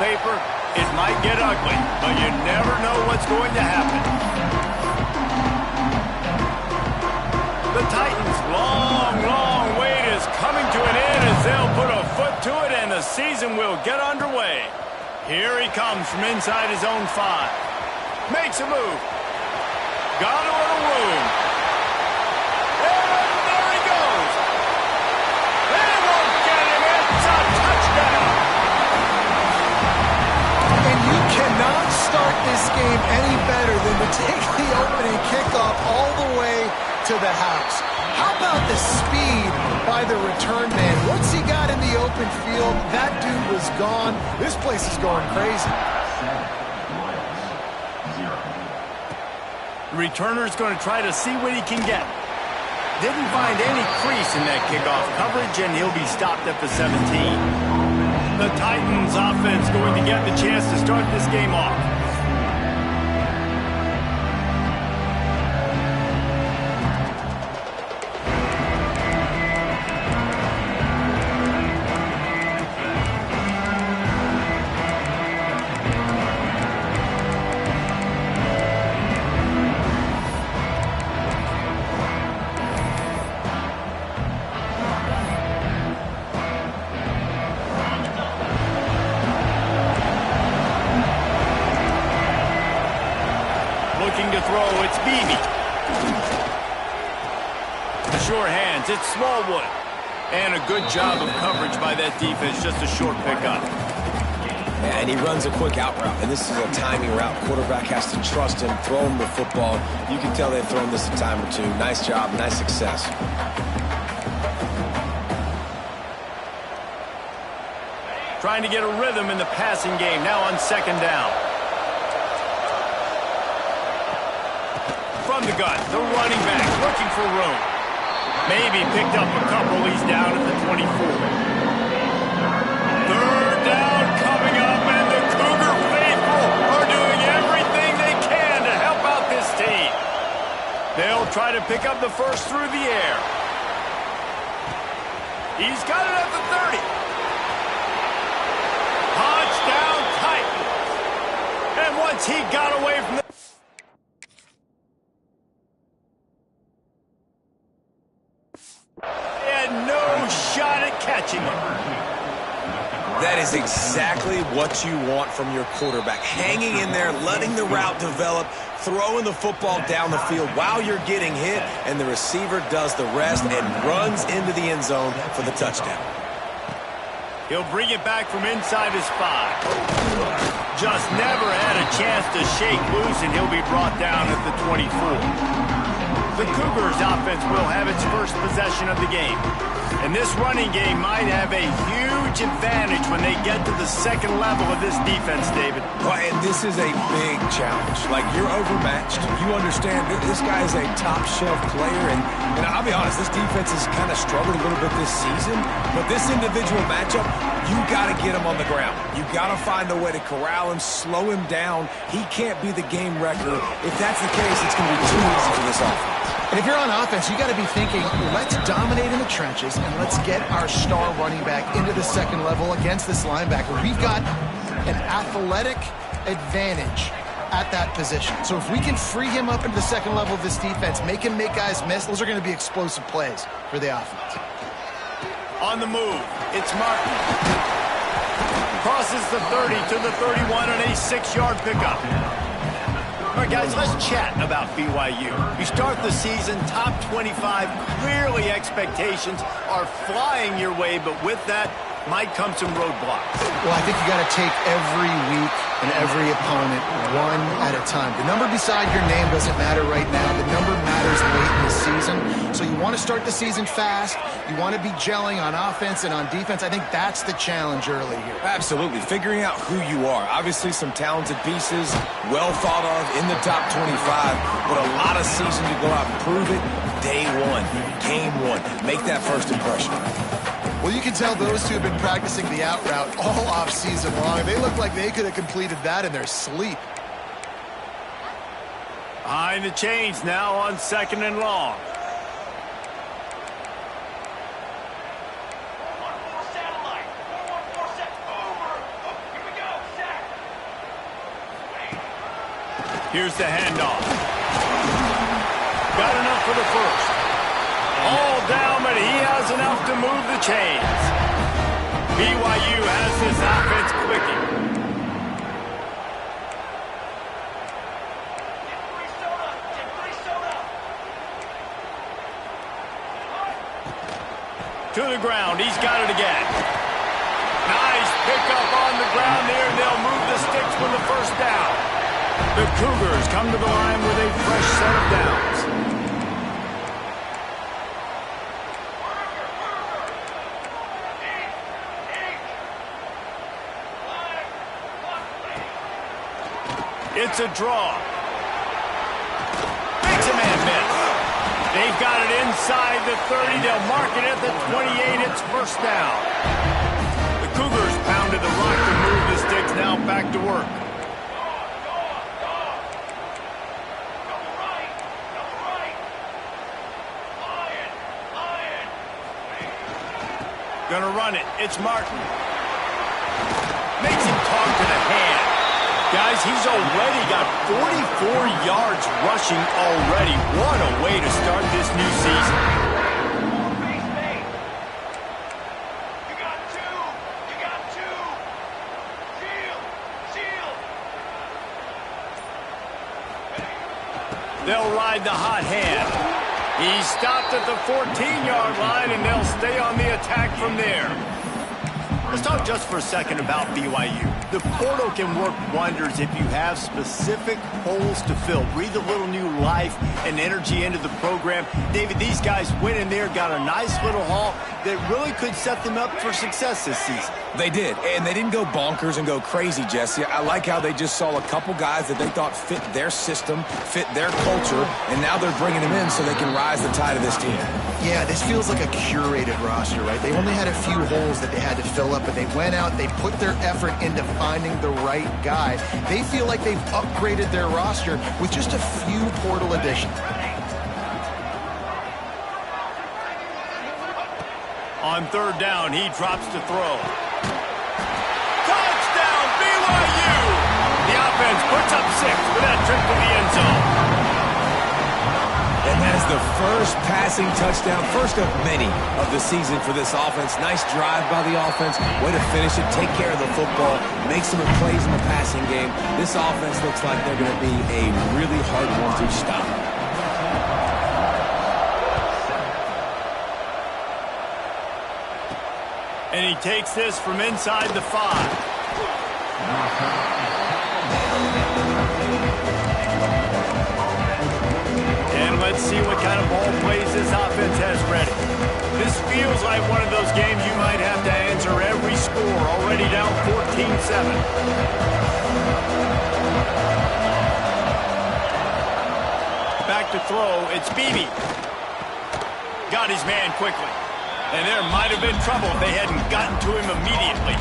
paper, it might get ugly, but you never know what's going to happen. The Titans' long wait is coming to an end as they'll put a foot to it and the season will get underway. Here he comes from inside his own 5. Makes a move. Got a little room. And there he goes. They won't get him. It's a touchdown. And you cannot start this game any better than to take the opening kickoff all the way to the house. How about the speed by the return man? Once he got in the open field, that dude was gone. This place is going crazy. The returner's going to try to see what he can get. Didn't find any crease in that kickoff coverage, and he'll be stopped at the 17. The Titans offense going to get the chance to start this game off. Looking to throw, it's Beebe. Sure hands, it's Smallwood. And a good job of coverage by that defense, just a short pickup. And he runs a quick out route, and this is a timing route. Quarterback has to trust him, throw him the football. You can tell they've thrown this a time or two. Nice job, nice success. Trying to get a rhythm in the passing game, now on 2nd down. From the gun, the running back looking for room. Maybe picked up a couple. He's down at the 24. 3rd down coming up, and the Cougar faithful are doing everything they can to help out this team. They'll try to pick up the first through the air. He's got it at the 30. Touchdown Titans. And once he got away from the no shot at catching him. That is exactly what you want from your quarterback. Hanging in there, letting the route develop, throwing the football down the field while you're getting hit, and the receiver does the rest and runs into the end zone for the touchdown. He'll bring it back from inside his 5. Just never had a chance to shake loose, and he'll be brought down at the 24. The Cougars offense will have its first possession of the game. And this running game might have a huge advantage when they get to the 2nd level of this defense, David. Well, and this is a big challenge. Like, you're overmatched. You understand that this guy is a top-shelf player. And I'll be honest, this defense has kind of struggled a little bit this season. But this individual matchup, you got to get him on the ground. You got to find a way to corral him, slow him down. He can't be the game wrecker. If that's the case, it's going to be too easy for this offense. And if you're on offense, you got to be thinking, let's dominate in the trenches and let's get our star running back into the 2nd level against this linebacker. We've got an athletic advantage at that position. So if we can free him up into the 2nd level of this defense, make him make guys miss, those are going to be explosive plays for the offense. On the move, it's Martin. Crosses the 30 to the 31 on a 6-yard pickup. All right, guys, let's chat about BYU. You start the season top 25. Clearly, expectations are flying your way, but with that might come some roadblocks. Well, I think you got to take every week and every opponent one at a time. The number beside your name doesn't matter right now. The number matters late in the season. So you want to start the season fast. You want to be gelling on offense and on defense. I think that's the challenge early here. Absolutely. Figuring out who you are. Obviously, some talented pieces, well thought of in the top 25, but a lot of season to go out and prove it. Day 1, game 1. Make that first impression. Well, you can tell those two have been practicing the out route all off-season long. They look like they could have completed that in their sleep. Behind the chains now on 2nd and long. Here's the handoff. Got enough for the first. All down, but he has enough to move the chains. BYU has this offense clicking. To the ground. He's got it again. Nice pickup on the ground there. They'll move the sticks with the first down. The Cougars come to the line with a fresh set of downs. It's a draw. Makes a man miss. They've got it inside the 30. They'll mark it at the 28. It's first down. The Cougars pounded the rock to move the sticks. Now back to work. Gonna run it. It's Martin. Makes him talk to the hand. Guys, he's already got 44 yards rushing already. What a way to start this new season. You got two. You got two. Shield. They'll ride the hot hand. He stopped at the 14-yard line, and they'll stay on the attack from there. Let's talk just for a second about BYU. The portal can work wonders if you have specific holes to fill. Breathe a little new life and energy into the program. David, these guys went in there, got a nice little haul that really could set them up for success this season. They did, and they didn't go bonkers and go crazy, Jesse. I like how they just saw a couple guys that they thought fit their system, fit their culture, and now they're bringing them in so they can rise the tide of this team. Yeah, this feels like a curated roster, right? They only had a few holes that they had to fill up, but they went out, they put their effort into finding the right guy. They feel like they've upgraded their roster with just a few portal additions. On third down, he drops to throw. Touchdown, BYU! The offense puts up 6 with that trip to the end zone. And that is the first passing touchdown, first of many of the season for this offense. Nice drive by the offense. Way to finish it, take care of the football, make some plays in the passing game. This offense looks like they're going to be a really hard one to stop. And he takes this from inside the 5. Let's see what kind of ball plays this offense has ready. This feels like one of those games you might have to answer every score. Already down 14-7. Back to throw. It's Beebe. Got his man quickly. And there might have been trouble if they hadn't gotten to him immediately.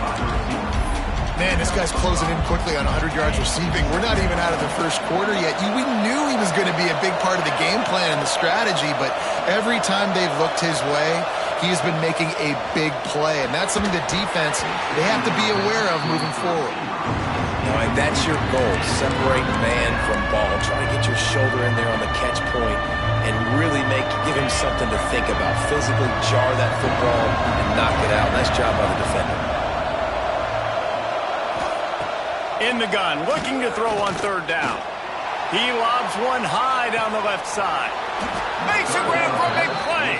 Man, this guy's closing in quickly on 100 yards receiving. We're not even out of the first quarter yet. We knew he was going to be a big part of the game plan and the strategy, but every time they've looked his way, he has been making a big play, and that's something the defense, they have to be aware of moving forward. All right, that's your goal. Separate man from ball. Try to get your shoulder in there on the catch point and really give him something to think about. Physically jar that football and knock it out. Nice job by the defender. In the gun, looking to throw on third down. He lobs one high down the left side. Makes a grab for a big play.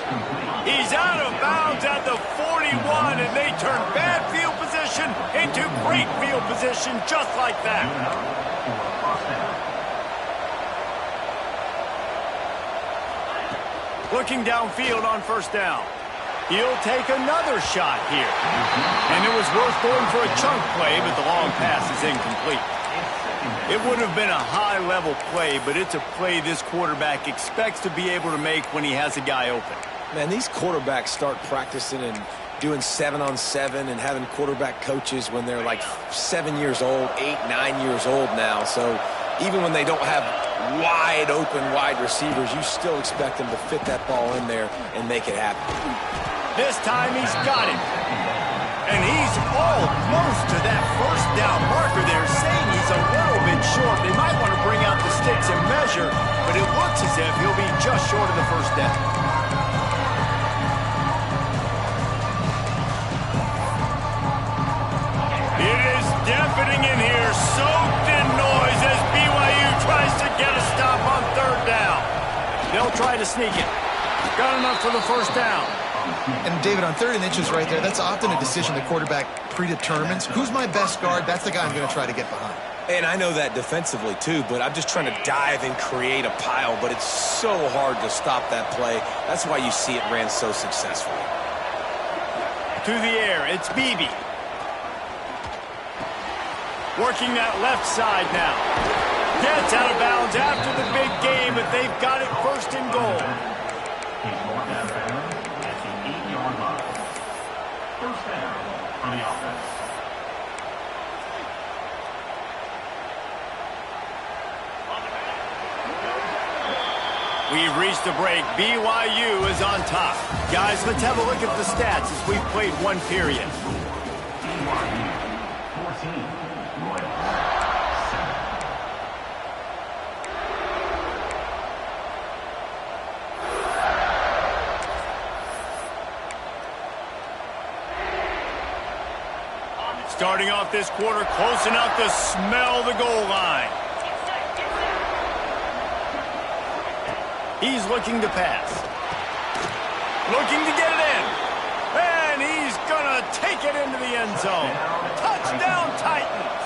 He's out of bounds at the 41, and they turn bad field position into great field position just like that. Looking downfield on first down. He'll take another shot here. And it was worth going for a chunk play, but the long pass is incomplete. It would have been a high-level play, but it's a play this quarterback expects to be able to make when he has a guy open. Man, these quarterbacks start practicing and doing 7-on-7 and having quarterback coaches when they're like 7 years old, 8, 9 years old now. So even when they don't have wide receivers, you still expect them to fit that ball in there and make it happen. This time he's got it. And he's almost to that first down marker there, saying he's a little bit short. They might want to bring out the measure, but it looks as if he'll be just short of the first down. It is deafening in here, soaked in noise as BYU tries to get a stop on third down. They'll try to sneak it. Got enough for the first down. And David, on 3rd and inches right there, that's often a decision the quarterback predetermines. Who's my best guard? That's the guy I'm going to try to get behind. And I know that defensively too, but I'm just trying to dive and create a pile, but it's so hard to stop that play. That's why you see it ran so successfully. To the air, it's Beebe. Working that left side now. Gets out of bounds after the big game, but they've got it first and goal. First down for the offense. We've reached the break. BYU is on top. Guys, let's have a look at the stats as we've played one period. BYU 14, Royals 7. Starting off this quarter, close enough to smell the goal line. He's looking to pass. Looking to get it in. And he's going to take it into the end zone. Touchdown, Titans.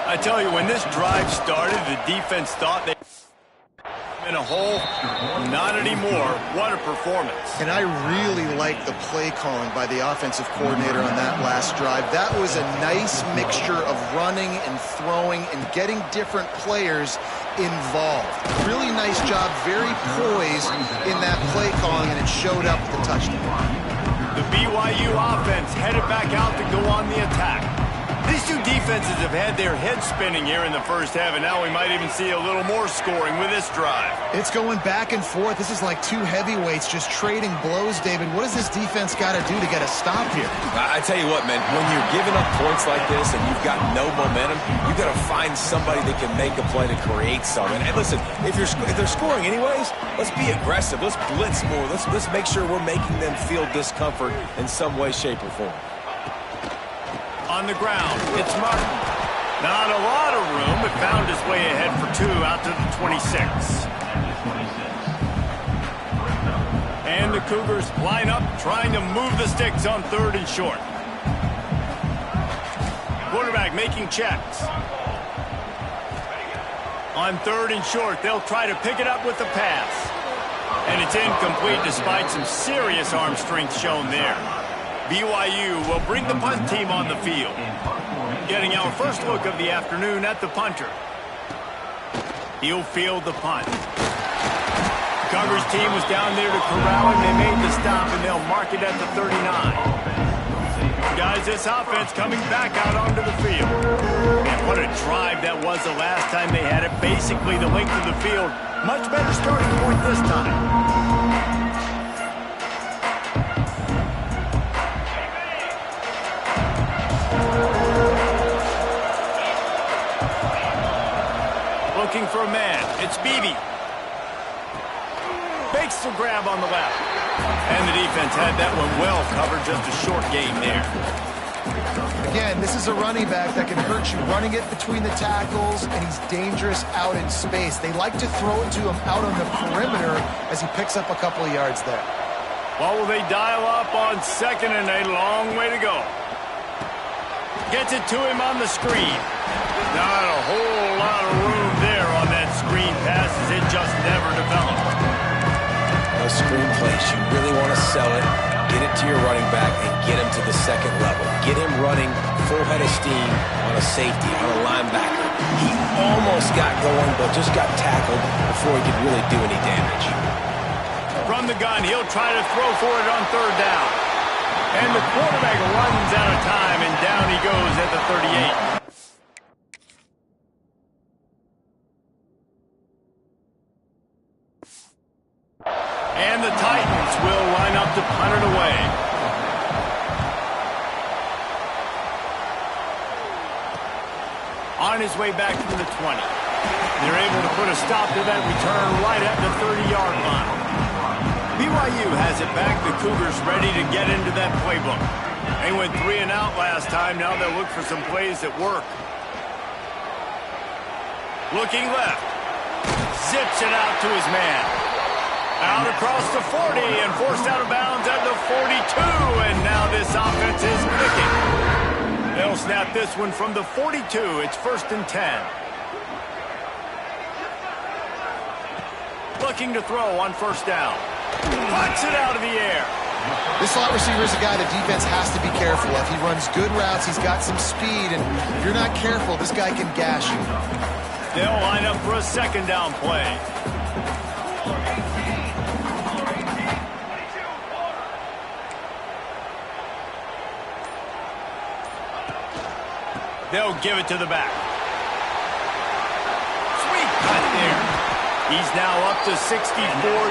I tell you, when this drive started, the defense thought they in a hole. Not anymore. What a performance. And I really like the play calling by the offensive coordinator on that last drive. That was a nice mixture of running and throwing and getting different players involved. Really nice job, very poised in that play calling, and it showed up with the touchdown. The BYU offense headed back out to go on the attack. These two defenses have had their heads spinning here in the first half, and now we might even see a little more scoring with this drive. It's going back and forth. This is like two heavyweights just trading blows, David. What does this defense got to do to get a stop here? I tell you what, man, when you're giving up points like this and you've got no momentum, you've got to find somebody that can make a play to create something. And listen, if they're scoring anyways, let's be aggressive. Let's blitz more. Let's make sure we're making them feel discomfort in some way, shape, or form. On the ground, it's Martin. Not a lot of room, but found his way ahead for 2 out to the 26. And the Cougars line up, trying to move the sticks on 3rd and short. Quarterback making checks. On 3rd and short, they'll try to pick it up with the pass. And it's incomplete despite some serious arm strength shown there. BYU will bring the punt team on the field. Getting our first look of the afternoon at the punter. He'll field the punt. Cougars team was down there to corral him. They made the stop, and they'll mark it at the 39. Guys, this offense coming back out onto the field. And what a drive that was the last time they had it. Basically the length of the field. Much better starting point this time. Looking for a man. It's Beebe. Makes the grab on the left. And the defense had that one well covered. Just a short game there. Again, this is a running back that can hurt you. Running it between the tackles, and he's dangerous out in space. They like to throw it to him out on the perimeter as he picks up a couple of yards there. Well, will they dial up on 2nd and a long way to go? Gets it to him on the screen. Not a whole lot of room there on that screen pass as it just never developed. Those screen plays, you really want to sell it, get it to your running back, and get him to the 2nd level. Get him running full head of steam on a safety, on a linebacker. He almost got going, but just got tackled before he could really do any damage. From the gun, he'll try to throw for it on 3rd down. And the quarterback runs out of time, and down he goes at the 38. And the Titans will line up to punt it away. On his way back from the 20. They're able to put a stop to that return right at the 30-yard line. BYU has it back. The Cougars ready to get into that playbook. They went 3 and out last time. Now they'll look for some plays that work. Looking left. Zips it out to his man. Out across the 40 and forced out of bounds at the 42. And now this offense is clicking. They'll snap this one from the 42. It's 1st and 10. Looking to throw on 1st down. Punts it out of the air. This slot receiver is a guy the defense has to be careful of. He runs good routes. He's got some speed. And if you're not careful, this guy can gash you. They'll line up for a 2nd down play. They'll give it to the back. Sweet cut there. He's now up to 64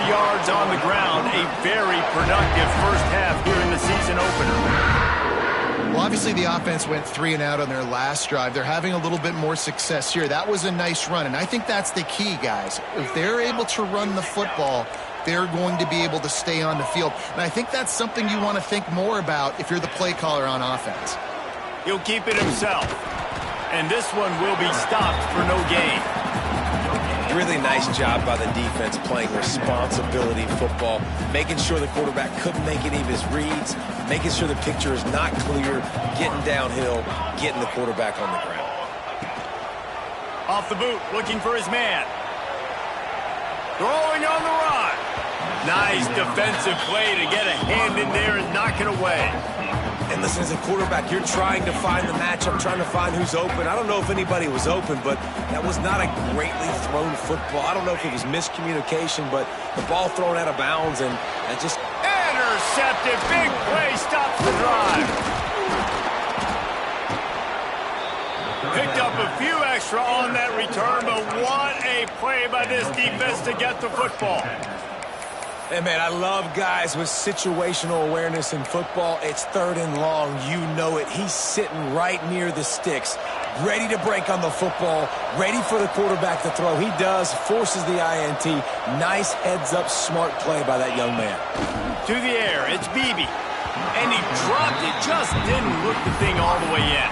yards on the ground. A very productive first half here in the season opener. Well, obviously the offense went 3 and out on their last drive. They're having a little bit more success here. That was a nice run, and I think that's the key, guys. If they're able to run the football, they're going to be able to stay on the field. And I think that's something you want to think more about if you're the play caller on offense. He'll keep it himself. And this one will be stopped for no gain. Really nice job by the defense playing responsibility football, making sure the quarterback couldn't make any of his reads, making sure the picture is not clear, getting downhill, getting the quarterback on the ground. Off the boot, looking for his man. Throwing on the run. Nice defensive play to get a hand in there and knock it away. And listen, as a quarterback, you're trying to find the matchup, trying to find who's open. I don't know if anybody was open, but that was not a greatly thrown football. I don't know if it was miscommunication, but the ball thrown out of bounds and just... Intercepted. Big play. Stops the drive. Picked up a few extra on that return, but what a play by this defense to get the football. Hey, man, I love guys with situational awareness in football. It's 3rd and long. You know it. He's sitting right near the sticks, ready to break on the football, ready for the quarterback to throw. He does, forces the INT. Nice heads-up, smart play by that young man. To the air, it's Beebe. And he dropped it, just didn't look the thing all the way in.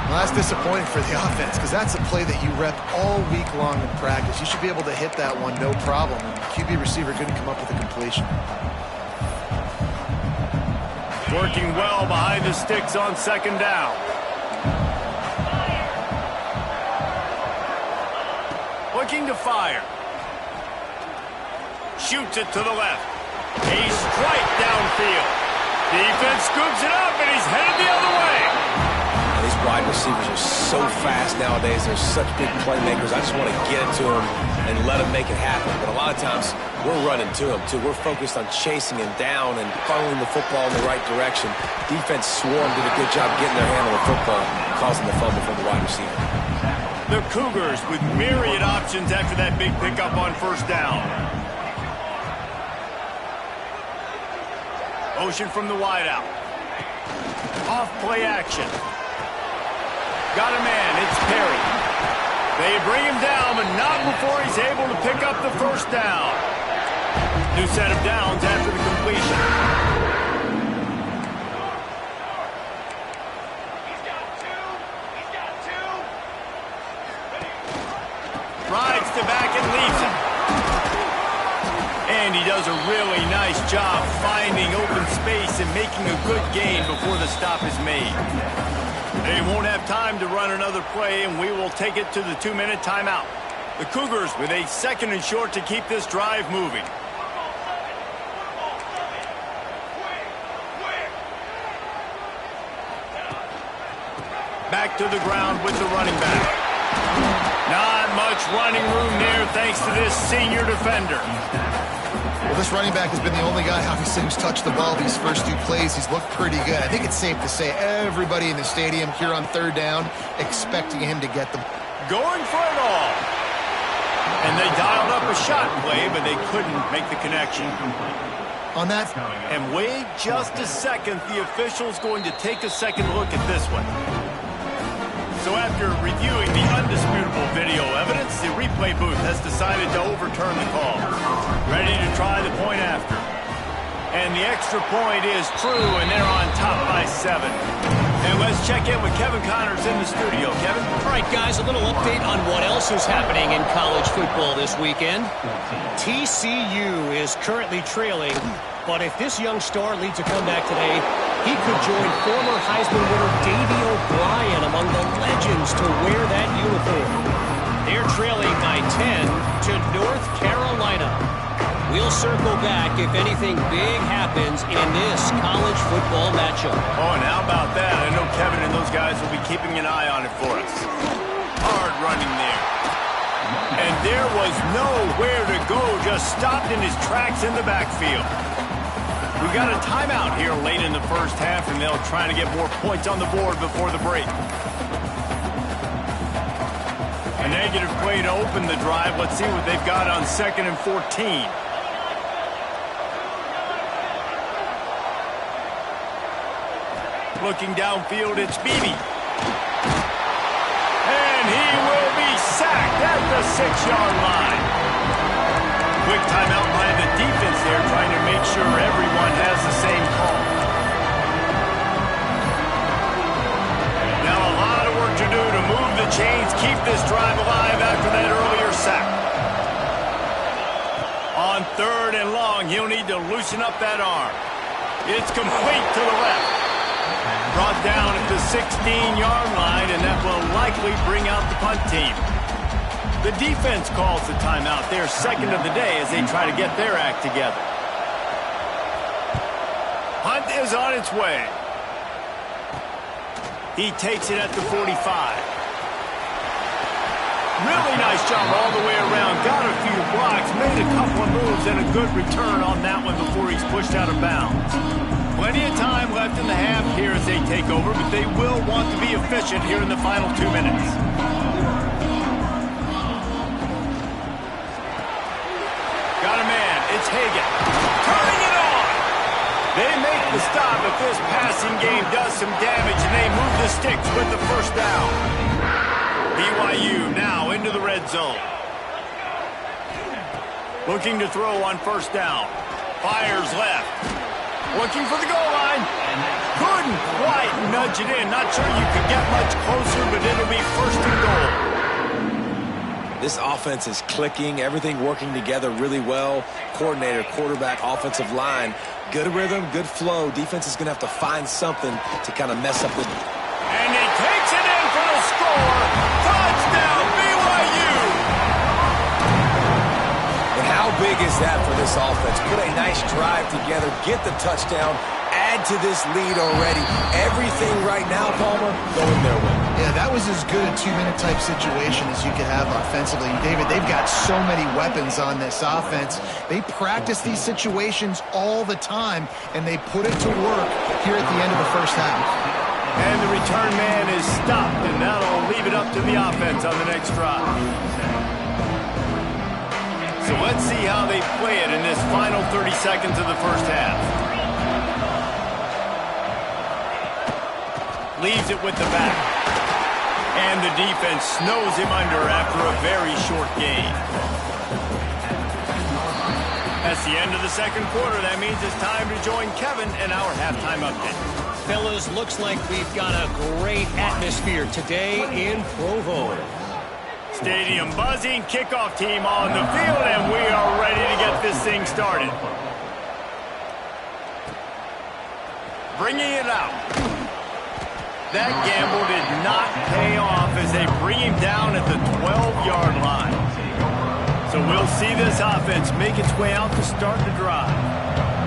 Well, that's disappointing for the offense because that's a play that you rep all week long in practice. You should be able to hit that one, no problem. QB receiver couldn't come up with a completion. Working well behind the sticks on 2nd down. Looking to fire. Shoots it to the left. A strike downfield. Defense scoops it up, and he's headed the other way. These wide receivers are so fast nowadays. They're such big playmakers. I just want to get it to them and let them make it happen. But a lot of times, we're running to them, too. We're focused on chasing him down and funneling the football in the right direction. Defense swarm did a good job getting their hand on the football, causing the fumble from the wide receiver. The Cougars with myriad options after that big pickup on 1st down. Motion from the wideout. Off play action. Got a man, it's Perry. They bring him down, but not before he's able to pick up the 1st down. New set of downs after the completion. He's got two. Rides to back and leaves it. And he does a really nice job finding open space and making a good gain before the stop is made. They won't have time to run another play, and we will take it to the 2-minute timeout. The Cougars with a 2nd and short to keep this drive moving. Back to the ground with the running back. Not much running room there thanks to this senior defender. Well, this running back has been the only guy, obviously, who's touched the ball these first 2 plays. He's looked pretty good. I think it's safe to say everybody in the stadium here on 3rd down expecting him to get them. Going for it all. And they dialed up a shot play, but they couldn't make the connection. On that. And wait just a second. The official's going to take a second look at this one. So after reviewing the undisputable video evidence, the replay booth has decided to overturn the call. Ready to try the point after. And the extra point is true, and they're on top by 7. And let's check in with Kevin Connors in the studio. Kevin? All right, guys, a little update on what else is happening in college football this weekend. TCU is currently trailing, but if this young star leads a comeback today, he could join former Heisman winner Davey O'Brien among the legends to wear that uniform. They're trailing by 10 to North Carolina. We'll circle back if anything big happens in this college football matchup. Oh, and how about that? I know Kevin and those guys will be keeping an eye on it for us. Hard running there. And there was nowhere to go, just stopped in his tracks in the backfield. We got a timeout here late in the first half, and they'll try to get more points on the board before the break. A negative play to open the drive. Let's see what they've got on 2nd and 14. Looking downfield, it's Beebe. And he will be sacked at the 6-yard line. Quick timeout by the defense there, trying to make sure everyone has the same call. Now a lot of work to do to move the chains, keep this drive alive after that earlier sack. On 3rd and long, he'll need to loosen up that arm. It's complete to the left. Brought down at the 16-yard line, and that will likely bring out the punt team. The defense calls the timeout. Their 2nd of the day as they try to get their act together. Punt is on its way. He takes it at the 45. Really nice job all the way around. Got a few blocks, made a couple of moves, and a good return on that one before he's pushed out of bounds. Plenty of time left in the half here as they take over, but they will want to be efficient here in the final 2 minutes. Got a man. It's Hagan. Turning it on. They make the stop if this passing game does some damage, and they move the sticks with the first down. BYU now into the red zone. Looking to throw on 1st down. Fires left. Looking for the goal line. Couldn't quite nudge it in. Not sure you could get much closer, but it'll be 1st and goal. This offense is clicking. Everything working together really well. Coordinator, quarterback, offensive line. Good rhythm, good flow. Defense is going to have to find something to kind of mess up the... And he takes it in for the score. Touchdown, BYU. And how big is that for this offense? Put a nice drive together, get the touchdown, add to this lead already. Everything right now, Palmer, going their way. Yeah, that was as good a 2-minute type situation as you could have offensively. And David, they've got so many weapons on this offense. They practice these situations all the time, and they put it to work here at the end of the first half. And the return man is stopped, and that'll leave it up to the offense on the next drive. So let's see how they play it in this final 30 seconds of the first half. Leaves it with the back. And the defense snows him under after a very short gain. That's the end of the second quarter. That means it's time to join Kevin and our halftime update. Fellas, looks like we've got a great atmosphere today in Provo. Stadium buzzing, kickoff team on the field, and we are ready to get this thing started. Bringing it out. That gamble did not pay off as they bring him down at the 12-yard line. So we'll see this offense make its way out to start the drive.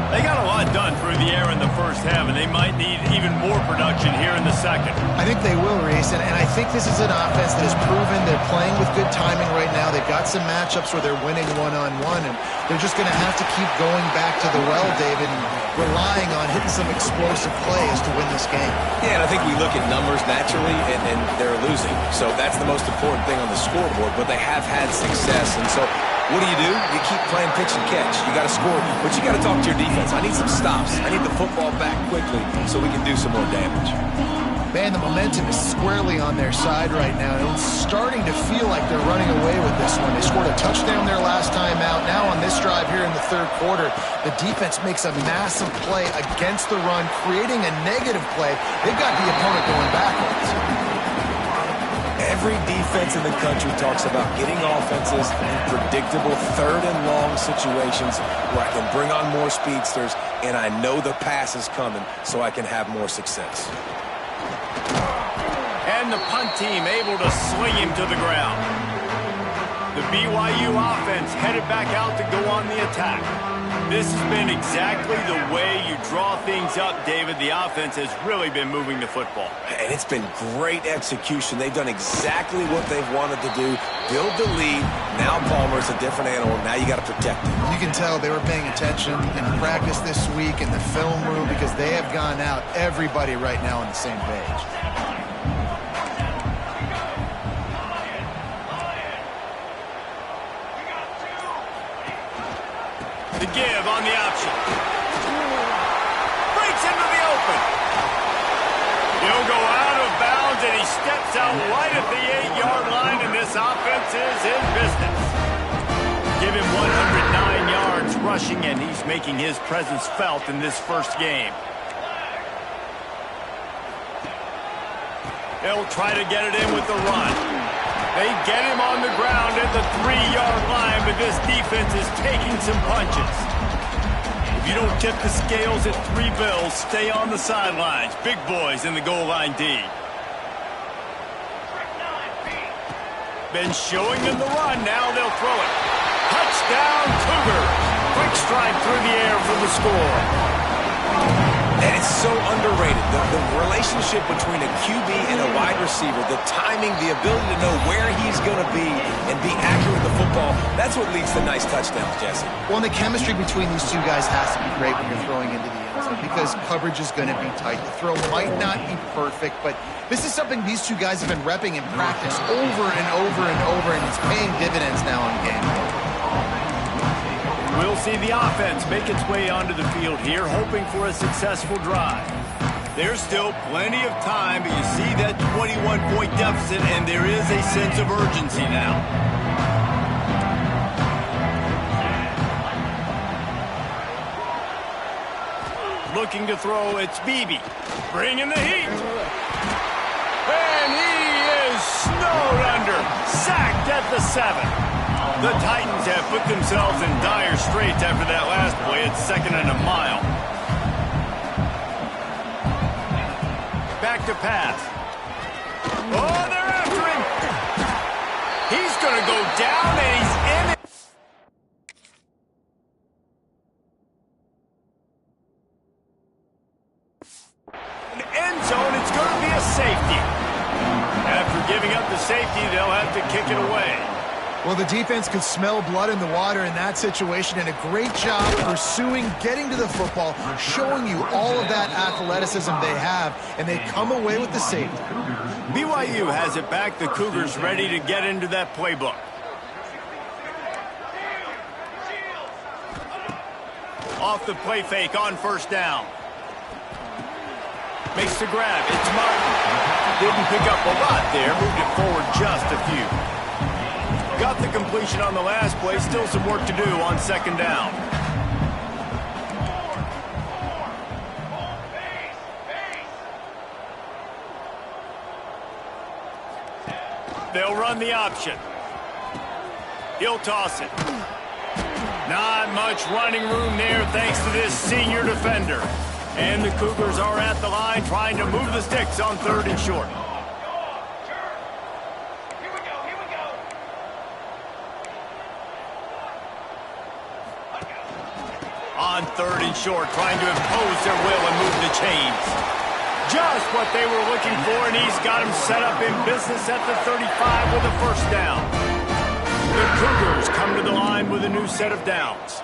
They got a lot done through the air in the first half, and they might need even more production here in the second. I think they will, Reese, and I think this is an offense that has proven they're playing with good timing right now. They've got some matchups where they're winning one-on-one, and they're just going to have to keep going back to the well, David, and relying on hitting some explosive plays to win this game. Yeah, and I think we look at numbers naturally, and they're losing. So that's the most important thing on the scoreboard, but they have had success, and so what do? You keep playing pitch and catch. You got to score, but you got to talk to your defense. I need some stops. I need the football back quickly so we can do some more damage. Man, the momentum is squarely on their side right now. It's starting to feel like they're running away with this one. They scored a touchdown their last time out. Now on this drive here in the third quarter, the defense makes a massive play against the run, creating a negative play. They've got the opponent going backwards. Every defense in the country talks about getting offenses in predictable third and long situations where I can bring on more speedsters and I know the pass is coming so I can have more success. And the punt team able to sling him to the ground. The BYU offense headed back out to go on the attack. This has been exactly the way you draw things up, David. The offense has really been moving the football. And it's been great execution. They've done exactly what they've wanted to do. Build the lead. Now Palmer's a different animal. Now you got to protect him. You can tell they were paying attention in practice this week in the film room because they have gone out, everybody right now on the same page. The give on the option. Breaks into the open. He'll go out of bounds, and he steps out right at the 8-yard line, and this offense is in business. Give him 109 yards rushing, and he's making his presence felt in this first game. They'll try to get it in with the run. They get him on the ground at the 3-yard line, but this defense is taking some punches. If you don't tip the scales at 3 bills, stay on the sidelines. Big boys in the goal line D. Been showing them the run. Now they'll throw it. Touchdown, Cougars. Quick strike through the air for the score. And it's so underrated. The relationship between a QB and a wide receiver, the timing, the ability to know where he's going to be and be accurate with the football, that's what leads to nice touchdowns, Jesse. Well, and the chemistry between these two guys has to be great when you're throwing into the end zone because coverage is going to be tight. The throw might not be perfect, but this is something these two guys have been repping in practice over and over and over, and it's paying dividends now on game day. We'll see the offense make its way onto the field here, hoping for a successful drive. There's still plenty of time, but you see that 21-point deficit, and there is a sense of urgency now. Looking to throw, it's Beebe. Bringing the heat. And he is snowed under. Sacked at the 7. The Titans have put themselves in dire straits after that last play. It's 2nd and a mile. Back to pass. Oh, they're after him. He's going to go down, and he's in it. In the end zone, it's going to be a safety. After giving up the safety, they'll have to kick it away. Well, the defense could smell blood in the water in that situation, and a great job pursuing, getting to the football, showing you all of that athleticism they have, and they come away with the safety. BYU has it back. The Cougars ready to get into that playbook. Off the play fake on first down. Makes the grab. It's Martin. Didn't pick up a lot there. Moved it forward just a few. Got the completion on the last play. Still some work to do on 2nd down. They'll run the option. He'll toss it. Not much running room there thanks to this senior defender. And the Cougars are at the line trying to move the sticks on 3rd and short. On 3rd and short, trying to impose their will and move the chains. Just what they were looking for, and he's got him set up in business at the 35 with a first down. The Cougars come to the line with a new set of downs.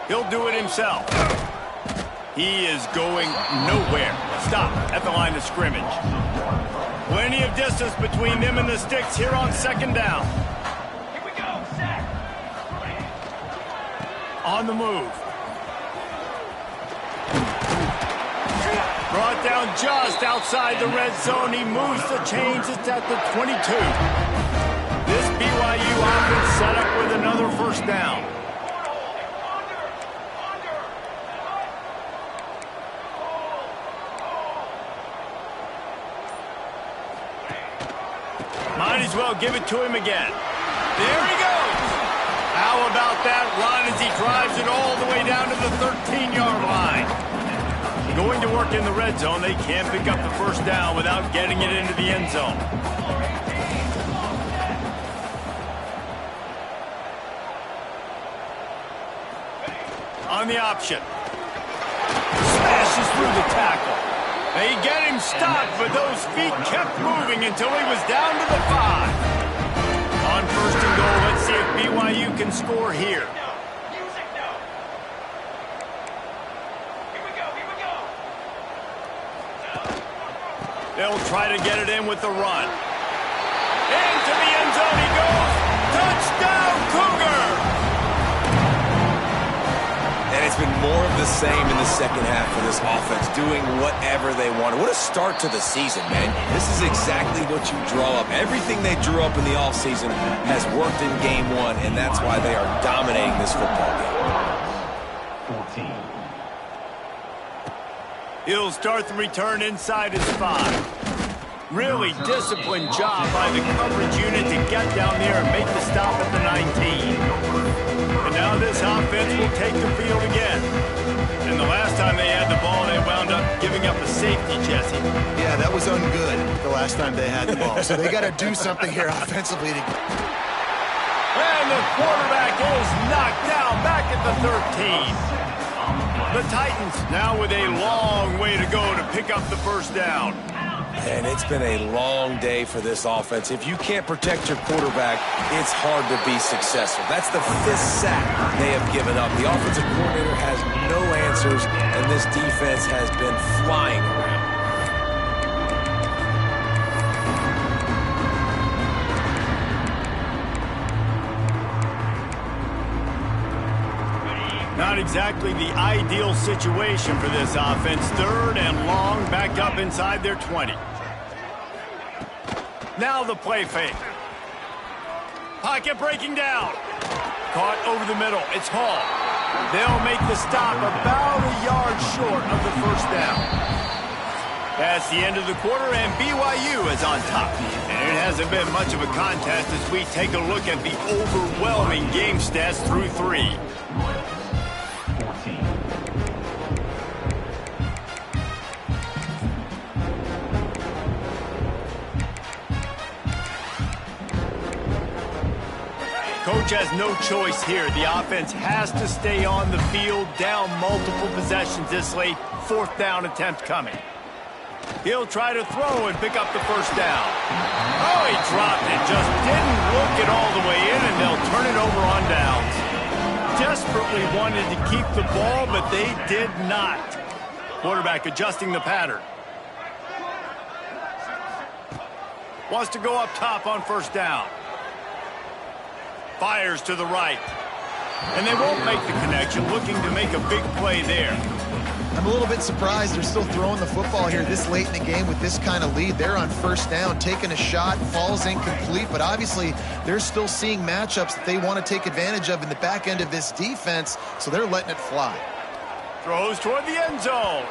He'll do it himself. He is going nowhere. Stop at the line of scrimmage. Plenty of distance between them and the sticks here on 2nd down. Here we go, set. On the move. Brought down just outside the red zone. He moves the chains. It's at the 22. This BYU offense set up with another first down. Might as well give it to him again. There he goes. How about that run as he drives it all the way down to the 13-yard line? Going to work in the red zone, they can't pick up the first down without getting it into the end zone. On the option. Smashes through the tackle. They get him stopped, but those feet kept moving until he was down to the 5. On first and goal, let's see if BYU can score here. They'll try to get it in with the run. Into the end zone he goes. Touchdown, Cougar! And it's been more of the same in the second half for this offense, doing whatever they wanted. What a start to the season, man. This is exactly what you draw up. Everything they drew up in the offseason has worked in game one, and that's why they are dominating this football game. 14. He'll start the return inside his 5. Really disciplined job by the coverage unit to get down there and make the stop at the 19. And now this offense will take the field again. And the last time they had the ball, they wound up giving up a safety, Jesse. Yeah, that was ungood the last time they had the ball. So they got to do something here offensively. And the quarterback is knocked down back at the 13. The Titans now with a long way to go to pick up the first down. And it's been a long day for this offense. If you can't protect your quarterback, it's hard to be successful. That's the 5th sack they have given up. The offensive coordinator has no answers, and this defense has been flying around. Not exactly the ideal situation for this offense. 3rd and long, back up inside their 20. Now the play fake. Pocket breaking down. Caught over the middle. It's Hall. They'll make the stop about a yard short of the first down. That's the end of the quarter, and BYU is on top. And it hasn't been much of a contest as we take a look at the overwhelming game stats through 3. Coach has no choice here. The offense has to stay on the field, down multiple possessions this late. 4th down attempt coming. He'll try to throw and pick up the first down. Oh, he dropped it. Just didn't look it all the way in, and they'll turn it over on downs. Desperately wanted to keep the ball, but they did not. Quarterback adjusting the pattern. Wants to go up top on first down. Fires to the right. And they won't make the connection, looking to make a big play there. I'm a little bit surprised they're still throwing the football here this late in the game with this kind of lead. They're on first down, taking a shot, falls incomplete, but obviously they're still seeing matchups that they want to take advantage of in the back end of this defense, so they're letting it fly. Throws toward the end zone.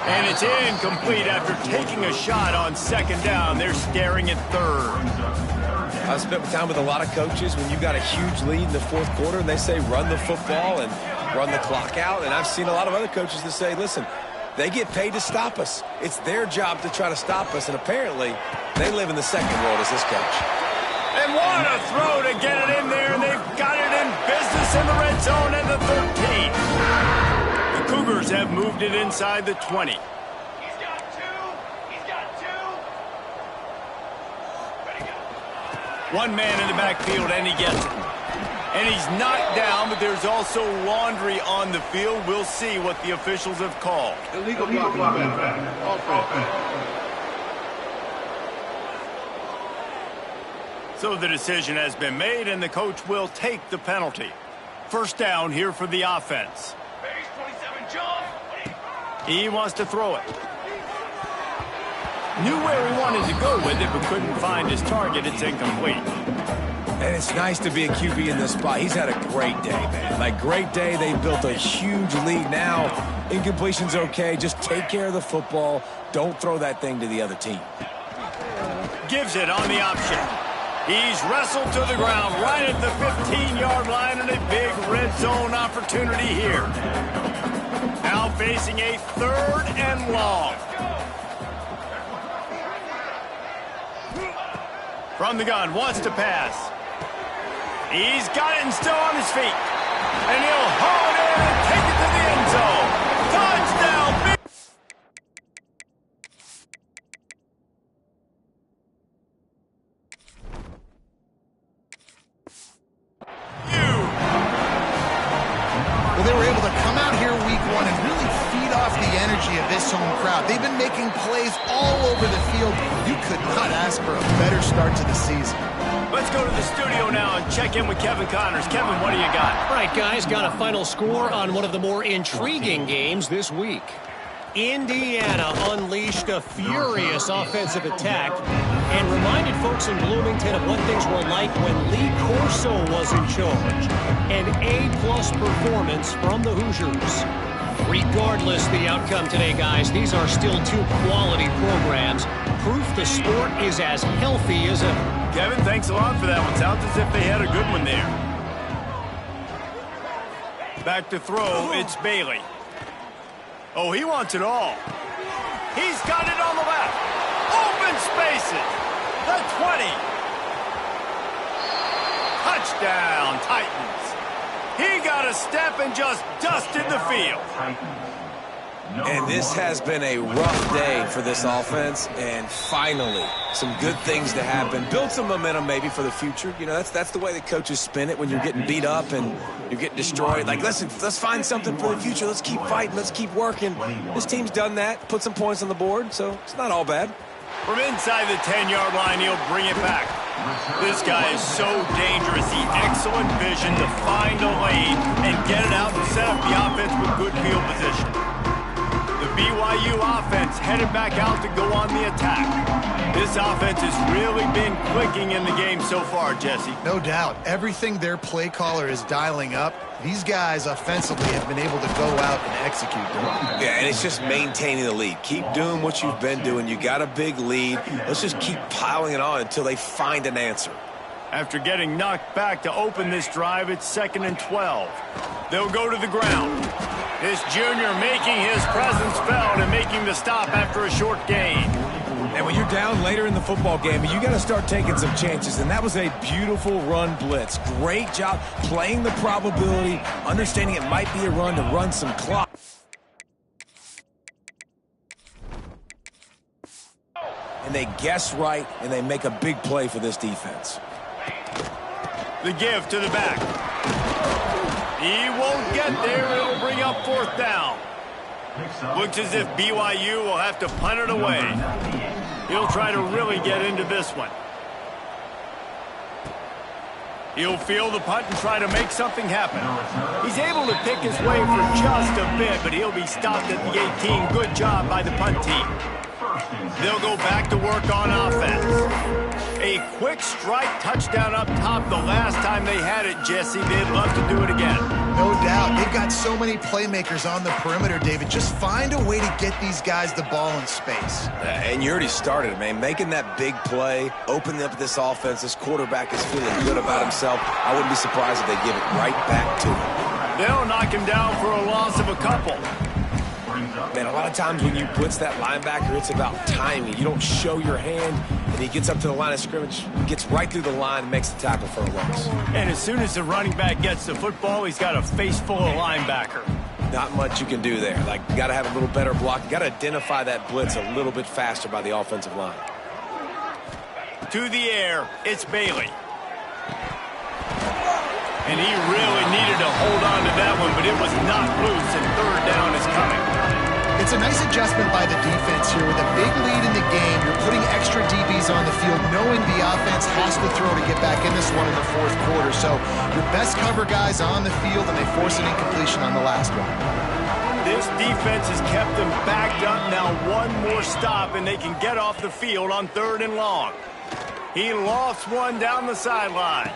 And it's incomplete after taking a shot on 2nd down. They're staring at 3rd. I've spent time with a lot of coaches when you got a huge lead in the 4th quarter and they say run the football and run the clock out. And I've seen a lot of other coaches that say, listen, they get paid to stop us. It's their job to try to stop us. And apparently they live in the second world as this coach. And what a throw to get it in there. And they've got it in business in the red zone at the 13. The Cougars have moved it inside the 20. One man in the backfield, and he gets it. And he's knocked down, but there's also laundry on the field. We'll see what the officials have called. Illegal blocking. So the decision has been made, and the coach will take the penalty. First down here for the offense. He wants to throw it. Knew where he wanted to go with it, but couldn't find his target. It's incomplete. And it's nice to be a QB in this spot. He's had a great day, man. Like, great day. They built a huge lead. Now, incompletion's okay. Just take care of the football. Don't throw that thing to the other team. Gives it on the option. He's wrestled to the ground right at the 15-yard line, and a big red zone opportunity here. Now facing a 3rd and long. From the gun, wants to pass. He's got it and still on his feet. And he'll haul it in and take it to the end zone. Touchdown! Well, they were able to come out here week 1 and really feed off the energy of this home crowd. They've been making plays all over the field. You could not ask for a better start to the season. Let's go to the studio now and check in with Kevin Connors. Kevin, what do you got? All right, guys, got a final score on one of the more intriguing games this week. Indiana unleashed a furious offensive attack and reminded folks in Bloomington of what things were like when Lee Corso was in charge. An A-plus performance from the Hoosiers. Regardless the outcome today, guys, these are still 2 quality programs. Proof the sport is as healthy as ever. Kevin, thanks a lot for that one. Sounds as if they had a good one there. Back to throw, it's Bailey. Oh, he wants it all. He's got it on the left. Open spaces. The 20. Touchdown, Titans. He got a step and just dusted the field. And this has been a rough day for this offense, and finally, some good things to happen. Build some momentum maybe for the future. You know, that's the way the coaches spin it when you're getting beat up and you're getting destroyed. Like, listen, let's find something for the future. Let's keep fighting. Let's keep working. This team's done that, put some points on the board, so it's not all bad. From inside the 10-yard line, he'll bring it back. This guy is so dangerous. He excellent vision to find a lane and get it out and set up the offense with good field position. The BYU offense headed back out to go on the attack. This offense has really been clicking in the game so far, Jesse. No doubt. Everything their play caller is dialing up, these guys offensively have been able to go out and execute. Yeah, and it's just maintaining the lead. Keep doing what you've been doing. You got a big lead. Let's just keep piling it on until they find an answer. After getting knocked back to open this drive, it's 2nd and 12. They'll go to the ground. This junior making his presence felt and making the stop after a short gain. And when you're down later in the football game, you got to start taking some chances. And that was a beautiful run blitz. Great job playing the probability, understanding it might be a run to run some clock. And they guess right, and they make a big play for this defense. The give to the back. He won't get there. It'll bring up 4th down. Looks as if BYU will have to punt it away. He'll try to really get into this one. He'll field the punt and try to make something happen. He's able to pick his way for just a bit, but he'll be stopped at the 18. Good job by the punt team. They'll go back to work on offense. A quick strike touchdown up top the last time they had it, Jesse. They'd love to do it again. No doubt. They've got so many playmakers on the perimeter, David. Just find a way to get these guys the ball in space. And you already started, man. Making that big play, opening up this offense. This quarterback is feeling good about himself. I wouldn't be surprised if they give it right back to him. They'll knock him down for a loss of a couple. Man, a lot of times when you blitz that linebacker, it's about timing. You don't show your hand, and he gets up to the line of scrimmage, gets right through the line, and makes the tackle for a loss. And as soon as the running back gets the football, he's got a face full of linebacker. Not much you can do there. Like, you got to have a little better block. You got to identify that blitz a little bit faster by the offensive line. To the air, it's Bailey. And he really needed to hold on to that one, but it was not loose, and 3rd down is coming. It's a nice adjustment by the defense here. With a big lead in the game, you're putting extra DBs on the field, knowing the offense has to throw to get back in this one in the 4th quarter. So your best cover guys on the field, and they force an incompletion on the last one. This defense has kept them backed up. Now one more stop, and they can get off the field on 3rd and long. He lofts one down the sideline.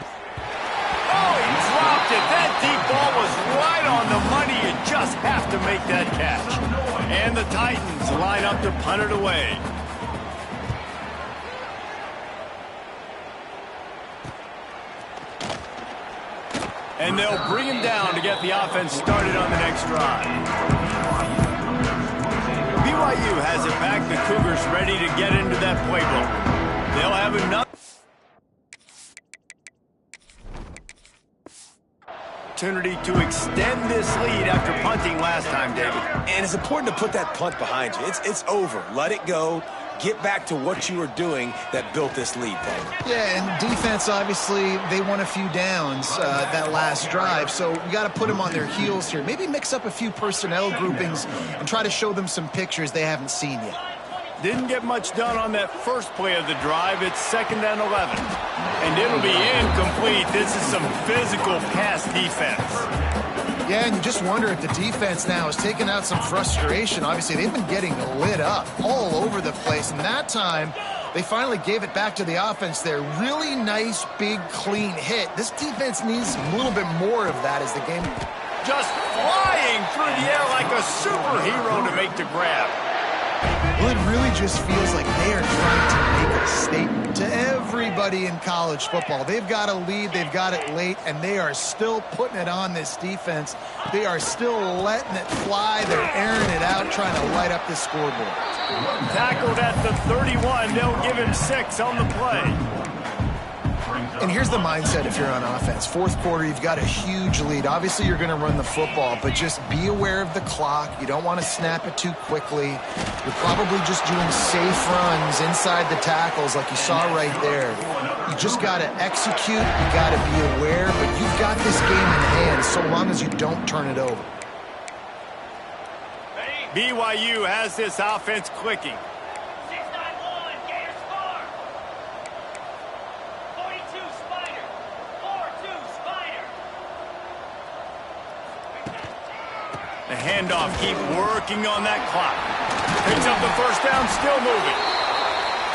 Oh, he dropped it. That deep ball was right on the money. You just have to make that catch. And the Titans line up to punt it away. And they'll bring him down to get the offense started on the next drive. BYU has it back. The Cougars ready to get into that playbook. They'll have enough opportunity to extend this lead after punting last time, David. And it's important to put that punt behind you. It's over. Let it go. Get back to what you were doing that built this lead, Paul. Yeah, and defense, obviously, they won a few downs that last drive, so we got to put them on their heels here. Maybe mix up a few personnel groupings and try to show them some pictures they haven't seen yet. Didn't get much done on that first play of the drive. It's 2nd and 11. And it'll be incomplete. This is some physical pass defense. Yeah, and you just wonder if the defense now is taking out some frustration. Obviously, they've been getting lit up all over the place, and that time they finally gave it back to the offense there. Really nice, big, clean hit. This defense needs a little bit more of that as the game... Just flying through the air like a superhero to make the grab. Well, it really just feels like they are trying to make a statement to everybody in college football. They've got a lead, they've got it late, and they are still putting it on this defense. They are still letting it fly. They're airing it out, trying to light up this scoreboard. Tackled at the 31. They'll give him 6 on the play. And here's the mindset if you're on offense. 4th quarter, you've got a huge lead. Obviously, you're going to run the football, but just be aware of the clock. You don't want to snap it too quickly. You're probably just doing safe runs inside the tackles like you saw right there. You just got to execute. You got to be aware, but you've got this game in hand so long as you don't turn it over. BYU has this offense clicking. 6-9-1, Gators score. 42 Spider. 4-2 Spider. The handoff, keep working on that clock. Picks up the first down, still moving.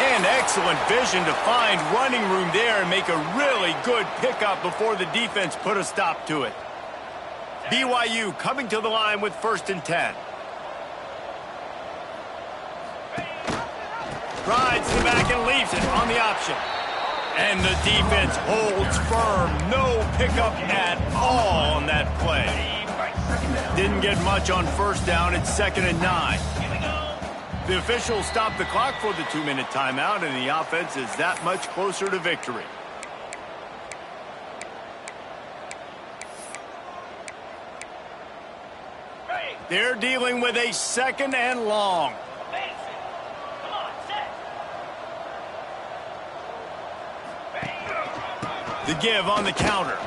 And excellent vision to find running room there and make a really good pickup before the defense put a stop to it. BYU coming to the line with 1st and 10. Rides to the back and leaves it on the option. And the defense holds firm. No pickup at all on that play. Didn't get much on 1st down. It's 2nd and 9. The officials stopped the clock for the 2-minute timeout, and the offense is that much closer to victory. They're dealing with a 2nd and long. The give on the counter.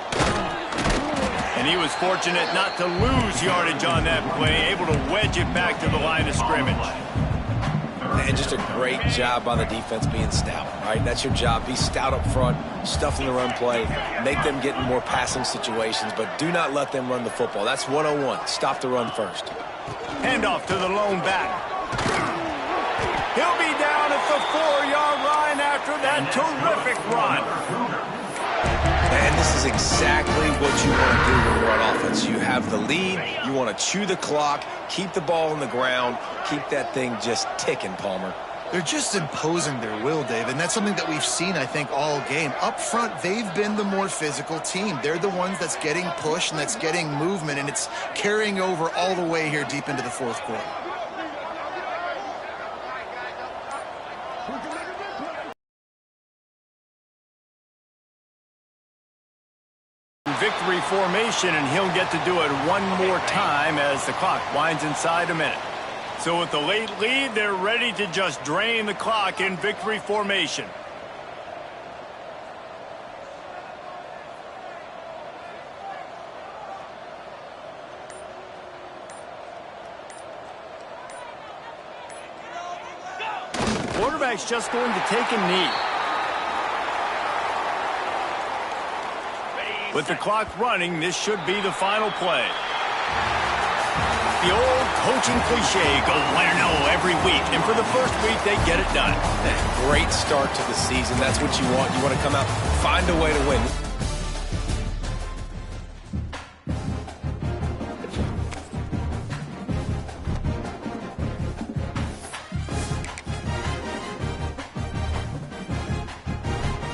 And he was fortunate not to lose yardage on that play, able to wedge it back to the line of scrimmage. And just a great job by the defense being stout, right? That's your job. Be stout up front, stuff in the run play, make them get in more passing situations, but do not let them run the football. That's 101. Stop the run first. Handoff to the lone back. He'll be down at the 4-yard line after that terrific run. And this is exactly what you want to do when you're on offense. You have the lead. You want to chew the clock, keep the ball on the ground, keep that thing just ticking, Palmer. They're just imposing their will, Dave, and that's something that we've seen, I think, all game. Up front, they've been the more physical team. They're the ones that's getting pushed and that's getting movement, and it's carrying over all the way here deep into the 4th quarter. Victory formation, and he'll get to do it one more time as the clock winds inside a minute. So with the late lead, they're ready to just drain the clock in victory formation. Quarterback's just going to take a knee. With the clock running, this should be the final play. The old coaching cliche, go 1-0 every week. And for the first week, they get it done. Great start to the season. That's what you want. You want to come out, find a way to win.